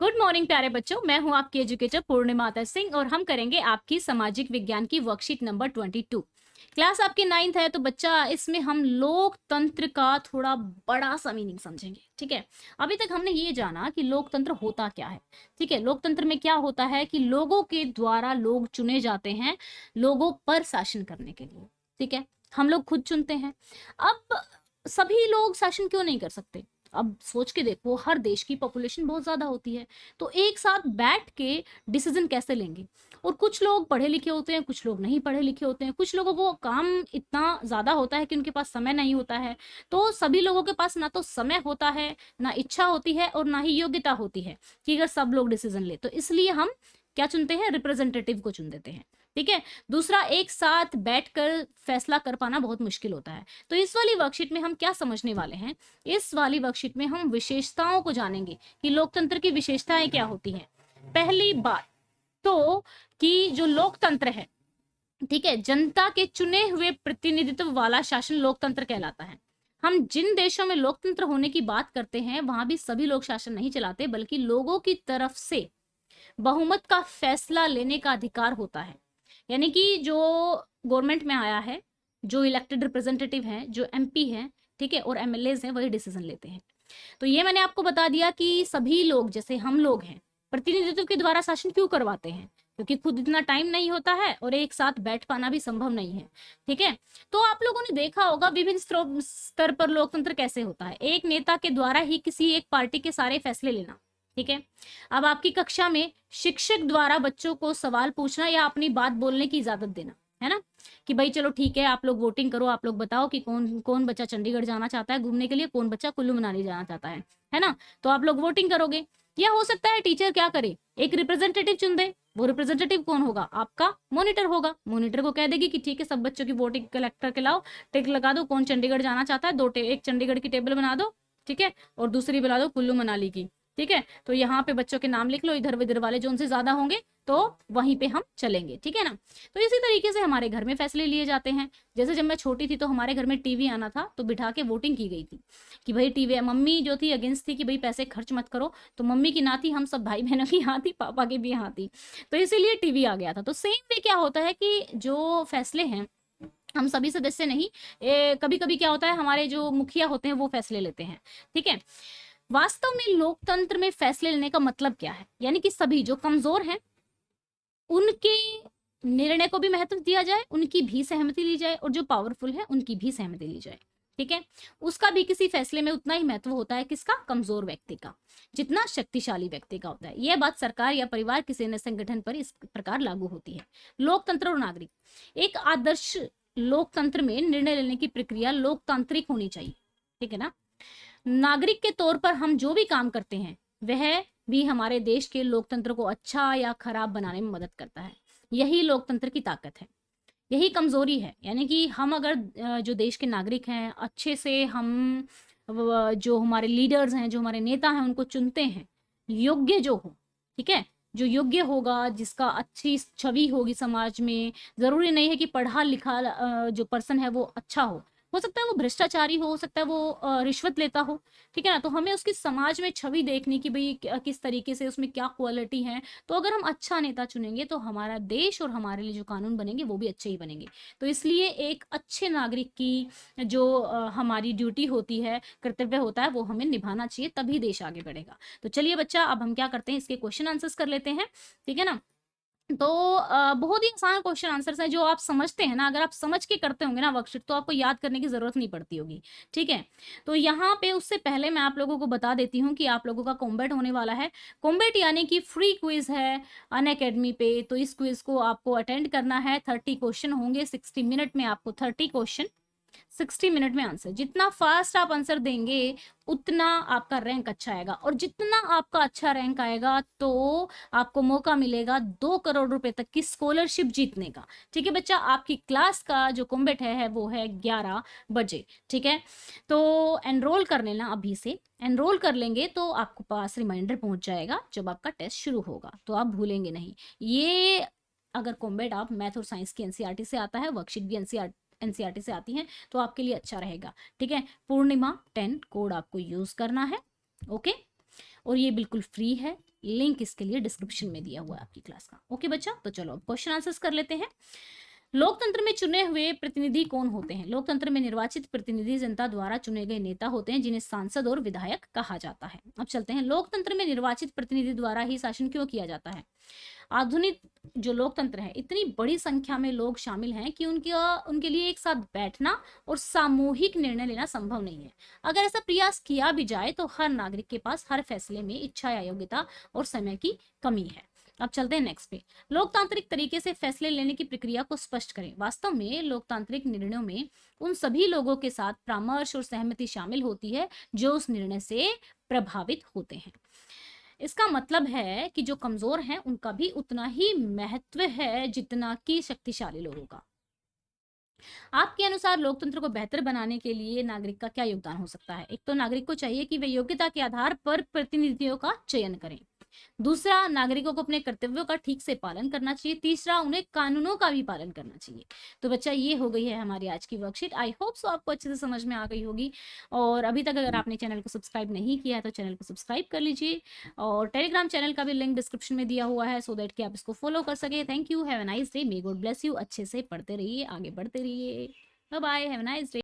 Good morning प्यारे बच्चों, मैं हूं आपकी एजुकेटर पूर्णिमा सिंह और हम करेंगे आपकी सामाजिक विज्ञान की वर्कशीट नंबर 22। क्लास आपकी 9th है तो बच्चा इसमें हम लोकतंत्र का थोड़ा बड़ा सा मीनिंग समझेंगे। ठीक है, अभी तक हमने ये जाना कि लोकतंत्र होता क्या है। ठीक है, लोकतंत्र में क्या होता है कि लोगों के द्वारा लोग चुने जाते हैं लोगों पर शासन करने के लिए। ठीक है, हम लोग खुद चुनते हैं। अब सभी लोग शासन क्यों नहीं कर सकते? अब सोच के देखो, हर देश की पॉपुलेशन बहुत ज्यादा होती है, तो एक साथ बैठ के डिसीजन कैसे लेंगे? और कुछ लोग पढ़े लिखे होते हैं, कुछ लोग नहीं पढ़े लिखे होते हैं, कुछ लोगों को काम इतना ज्यादा होता है कि उनके पास समय नहीं होता है। तो सभी लोगों के पास ना तो समय होता है, ना इच्छा होती है और ना ही योग्यता होती है कि अगर सब लोग डिसीजन ले, तो इसलिए हम क्या चुनते हैं? रिप्रेजेंटेटिव को चुन देते हैं। ठीक है, दूसरा, एक साथ बैठकर फैसला कर पाना बहुत मुश्किल होता है। तो इस वाली वर्कशीट में हम क्या समझने वाले हैं? इस वाली वर्कशीट में हम विशेषताओं को जानेंगे कि लोकतंत्र की विशेषताएं क्या होती हैं। पहली बात तो कि जो लोकतंत्र है, ठीक है, जनता के चुने हुए प्रतिनिधित्व वाला शासन लोकतंत्र कहलाता है। हम जिन देशों में लोकतंत्र होने की बात करते हैं वहां भी सभी लोग शासन नहीं चलाते, बल्कि लोगों की तरफ से बहुमत का फैसला लेने का अधिकार होता है। यानी कि जो गवर्नमेंट में आया है, जो इलेक्टेड रिप्रेजेंटेटिव हैं, जो एमपी हैं, ठीक है, और एमएलएज हैं, वही डिसीजन लेते हैं। तो ये मैंने आपको बता दिया कि सभी लोग, जैसे हम लोग हैं, प्रतिनिधित्व के द्वारा शासन क्यों करवाते हैं? क्योंकि खुद इतना टाइम नहीं होता है और एक साथ बैठ पाना भी संभव नहीं है। ठीक है, तो आप लोगों ने देखा होगा विभिन्न स्तर पर लोकतंत्र कैसे होता है। एक नेता के द्वारा ही किसी एक पार्टी के सारे फैसले लेना। ठीक है, अब आपकी कक्षा में शिक्षक द्वारा बच्चों को सवाल पूछना या अपनी बात बोलने की इजाजत देना, है ना, कि भाई चलो ठीक है, आप लोग वोटिंग करो, आप लोग बताओ कि कौन कौन बच्चा चंडीगढ़ जाना चाहता है घूमने के लिए, कौन बच्चा कुल्लू मनाली जाना चाहता है ना। तो आप लोग वोटिंग करोगे। या हो सकता है टीचर क्या करे, एक रिप्रेजेंटेटिव चुन दे। वो रिप्रेजेंटेटिव कौन होगा? आपका मॉनिटर होगा। मॉनिटर को कह देगी कि ठीक है, सब बच्चों की वोटिंग कलेक्ट करके लाओ, टिक लगा दो कौन चंडीगढ़ जाना चाहता है, एक चंडीगढ़ की टेबल बना दो, ठीक है, और दूसरी बना दो कुल्लू मनाली की। ठीक है, तो यहाँ पे बच्चों के नाम लिख लो, इधर विधर वाले जो उनसे ज्यादा होंगे तो वहीं पे हम चलेंगे। ठीक है ना। तो इसी तरीके से हमारे घर में फैसले लिए जाते हैं। जैसे जब मैं छोटी थी तो हमारे घर में टीवी आना था, तो बिठा के वोटिंग की गई थी कि भाई टीवी, मम्मी जो थी अगेंस्ट थी कि भाई पैसे खर्च मत करो, तो मम्मी की ना थी, हम सब भाई बहनों की यहाँ थी, पापा की भी यहाँ थी, तो इसीलिए टीवी आ गया था। तो सेम वे क्या होता है कि जो फैसले हैं हम सभी सदस्य नहीं, कभी कभी क्या होता है हमारे जो मुखिया होते हैं वो फैसले लेते हैं। ठीक है, वास्तव में लोकतंत्र में फैसले लेने का मतलब क्या है? यानी कि सभी जो कमजोर हैं उनके निर्णय को भी महत्व दिया जाए, उनकी भी सहमति ली जाए, और जो पावरफुल है उनकी भी सहमति ली जाए। ठीक है, उसका भी किसी फैसले में उतना ही महत्व होता है, किसका? कमजोर व्यक्ति का, जितना शक्तिशाली व्यक्ति का होता है। यह बात सरकार या परिवार किसी अन्य संगठन पर इस प्रकार लागू होती है। लोकतंत्र और नागरिक, एक आदर्श लोकतंत्र में निर्णय लेने की प्रक्रिया लोकतांत्रिक होनी चाहिए। ठीक है ना। नागरिक के तौर पर हम जो भी काम करते हैं वह भी हमारे देश के लोकतंत्र को अच्छा या खराब बनाने में मदद करता है। यही लोकतंत्र की ताकत है, यही कमजोरी है। यानी कि हम अगर जो देश के नागरिक हैं अच्छे से हम जो हमारे लीडर्स हैं, जो हमारे नेता हैं, उनको चुनते हैं, योग्य जो हो, ठीक है, जो योग्य होगा, जिसका अच्छी छवि होगी समाज में। जरूरी नहीं है कि पढ़ा लिखा जो पर्सन है वो अच्छा हो सकता है वो भ्रष्टाचारी हो सकता है वो रिश्वत लेता हो। ठीक है ना, तो हमें उसकी समाज में छवि देखनी कि भाई किस तरीके से उसमें क्या क्वालिटी है। तो अगर हम अच्छा नेता चुनेंगे तो हमारा देश और हमारे लिए जो कानून बनेंगे वो भी अच्छे ही बनेंगे। तो इसलिए एक अच्छे नागरिक की जो हमारी ड्यूटी होती है, कर्तव्य होता है, वो हमें निभाना चाहिए, तभी देश आगे बढ़ेगा। तो चलिए बच्चा, अब हम क्या करते हैं, इसके क्वेश्चन आंसर्स कर लेते हैं। ठीक है ना। तो बहुत ही आसान क्वेश्चन आंसर्स हैं जो आप समझते हैं ना, अगर आप समझ के करते होंगे ना वर्कशीट, तो आपको याद करने की जरूरत नहीं पड़ती होगी। ठीक है, तो यहाँ पे उससे पहले मैं आप लोगों को बता देती हूँ कि आप लोगों का कॉम्बैट होने वाला है। कॉम्बैट यानी कि फ्री क्विज है अनअकैडमी पे। तो इस क्विज को आपको अटेंड करना है। 30 क्वेश्चन होंगे, 60 मिनट में आपको 30 क्वेश्चन, 60 मिनट में आंसर। जितना फास्ट आप आंसर देंगे उतना आपका रैंक अच्छा आएगा, और जितना आपका अच्छा रैंक आएगा तो आपको मौका मिलेगा 2 करोड़ रुपए तक की स्कॉलरशिप जीतने का। ठीक है बच्चा, आपकी क्लास का जो कॉम्बैट है वो है 11 बजे। ठीक है, तो एनरोल कर लेना अभी से। एनरोल कर लेंगे तो आपको पास रिमाइंडर पहुंच जाएगा जब आपका टेस्ट शुरू होगा, तो आप भूलेंगे नहीं ये। अगर कॉम्बैट आप मैथ और साइंस की एनसीईआरटी से आता है, वर्कशीट भी एनसीईआरटी से आती है, तो आपके लिए अच्छा रहेगा। ठीक है, पूर्णिमा 10 कोड आपको यूज करना है। ओके, और ये बिल्कुल फ्री है। लिंक इसके लिए डिस्क्रिप्शन में दिया हुआ है आपकी क्लास का। ओके बच्चा, तो चलो अब क्वेश्चन आंसर्स कर लेते हैं। लोकतंत्र में चुने हुए प्रतिनिधि कौन होते हैं? लोकतंत्र में निर्वाचित प्रतिनिधि जनता द्वारा चुने गए नेता होते हैं, जिन्हें सांसद और विधायक कहा जाता है। अब चलते हैं, लोकतंत्र में निर्वाचित प्रतिनिधि द्वारा ही शासन क्यों किया जाता है? आधुनिक जो लोकतंत्र है, इतनी बड़ी संख्या में लोग शामिल हैं कि उनके लिए एक साथ बैठना और सामूहिक निर्णय लेना संभव नहीं है। अगर ऐसा प्रयास किया भी जाए तो हर नागरिक के पास हर फैसले में इच्छा या योग्यता और समय की कमी है। अब चलते हैं नेक्स्ट पे। लोकतांत्रिक तरीके से फैसले लेने की प्रक्रिया को स्पष्ट करें। वास्तव में लोकतांत्रिक निर्णयों में उन सभी लोगों के साथ परामर्श और सहमति शामिल होती है जो उस निर्णय से प्रभावित होते हैं। इसका मतलब है कि जो कमजोर हैं उनका भी उतना ही महत्व है जितना कि शक्तिशाली लोगों का। आपके अनुसार लोकतंत्र को बेहतर बनाने के लिए नागरिक का क्या योगदान हो सकता है? एक तो नागरिक को चाहिए कि वे योग्यता के आधार पर प्रतिनिधियों का चयन करें। दूसरा, नागरिकों को अपने कर्तव्यों का ठीक से पालन करना चाहिए। तीसरा, उन्हें कानूनों का भी पालन करना चाहिए। तो बच्चा, ये हो गई है हमारी आज की वर्कशीट। आई होप सो आपको अच्छे से समझ में आ गई होगी। और अभी तक अगर आपने चैनल को सब्सक्राइब नहीं किया है तो चैनल को सब्सक्राइब कर लीजिए, और टेलीग्राम चैनल का भी लिंक डिस्क्रिप्शन में दिया हुआ है, सो दैट कि आप इसको फॉलो कर सके। Thank you, have a nice day, may God bless you. अच्छे से पढ़ते रहिए, आगे बढ़ते रहिए। Bye bye, have a nice day.